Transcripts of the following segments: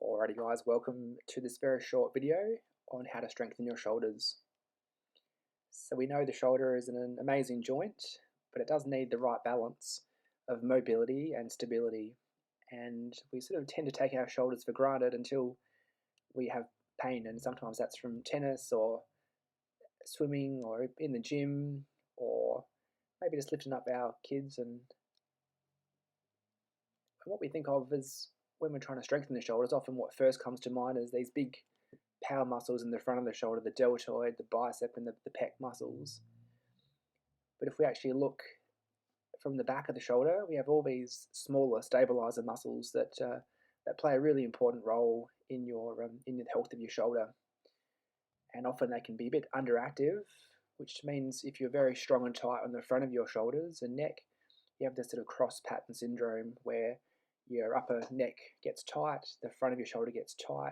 Alrighty guys, welcome to this very short video on how to strengthen your shoulders. So we know the shoulder is an amazing joint, but it does need the right balance of mobility and stability. And we sort of tend to take our shoulders for granted until we have pain, and sometimes that's from tennis or swimming or in the gym, or maybe just lifting up our kids. And what we think of as when we're trying to strengthen the shoulders, often what first comes to mind is these big power muscles in the front of the shoulder, the deltoid, the bicep, and the pec muscles. But if we actually look from the back of the shoulder, we have all these smaller stabilizer muscles that play a really important role in the health of your shoulder. And often they can be a bit underactive, which means if you're very strong and tight on the front of your shoulders and neck, you have this sort of cross pattern syndrome where your upper neck gets tight, the front of your shoulder gets tight,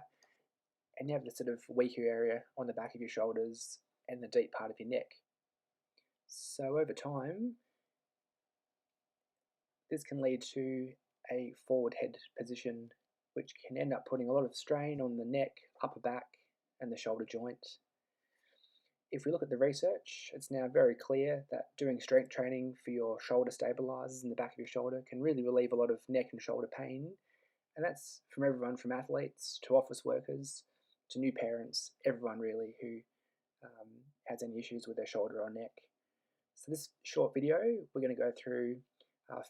and you have this sort of weaker area on the back of your shoulders and the deep part of your neck. So over time, this can lead to a forward head position, which can end up putting a lot of strain on the neck, upper back, and the shoulder joint. If we look at the research, it's now very clear that doing strength training for your shoulder stabilizers in the back of your shoulder can really relieve a lot of neck and shoulder pain. And that's from everyone from athletes to office workers to new parents, everyone really who has any issues with their shoulder or neck. So this short video, we're going to go through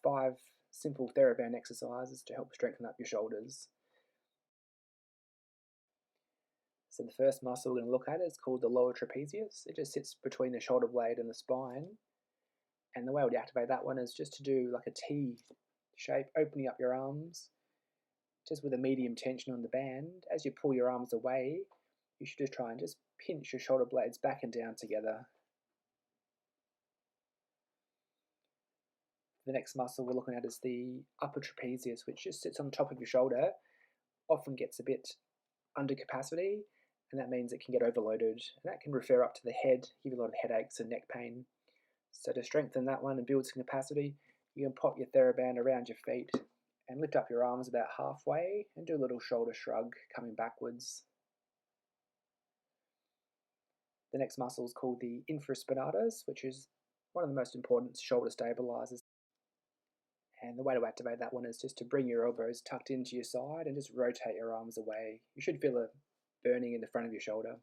5 simple theraband exercises to help strengthen up your shoulders. So the first muscle we're going to look at is called the lower trapezius. It just sits between the shoulder blade and the spine. And the way we'd activate that one is just to do like a T shape, opening up your arms, just with a medium tension on the band. As you pull your arms away, you should just try and just pinch your shoulder blades back and down together. The next muscle we're looking at is the upper trapezius, which just sits on top of your shoulder, often gets a bit under capacity, and that means it can get overloaded, and that can refer up to the head, give you a lot of headaches and neck pain. So to strengthen that one and build some capacity, you can pop your theraband around your feet and lift up your arms about halfway and do a little shoulder shrug coming backwards. The next muscle is called the infraspinatus, which is one of the most important shoulder stabilizers. And the way to activate that one is just to bring your elbows tucked into your side and just rotate your arms away. You should feel a burning in the front of your shoulder.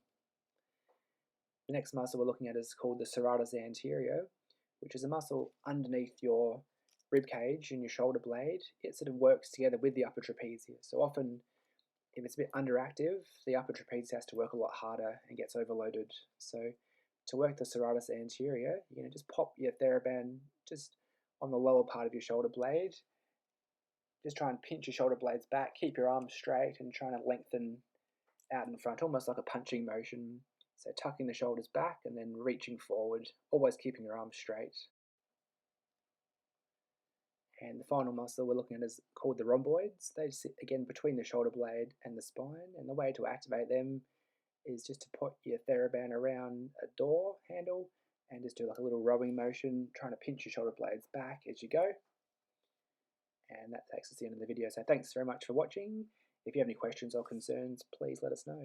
The next muscle we're looking at is called the serratus anterior, which is a muscle underneath your rib cage and your shoulder blade. It sort of works together with the upper trapezius. So often, if it's a bit underactive, the upper trapezius has to work a lot harder and gets overloaded. So to work the serratus anterior, you're going to just pop your theraband just on the lower part of your shoulder blade. Just try and pinch your shoulder blades back, keep your arms straight and trying to lengthen out in front, almost like a punching motion. So tucking the shoulders back and then reaching forward, always keeping your arms straight. And the final muscle we're looking at is called the rhomboids. They sit again between the shoulder blade and the spine, and the way to activate them is just to put your theraband around a door handle and just do like a little rowing motion, trying to pinch your shoulder blades back as you go. And that takes us to the end of the video. So thanks very much for watching. If you have any questions or concerns, please let us know.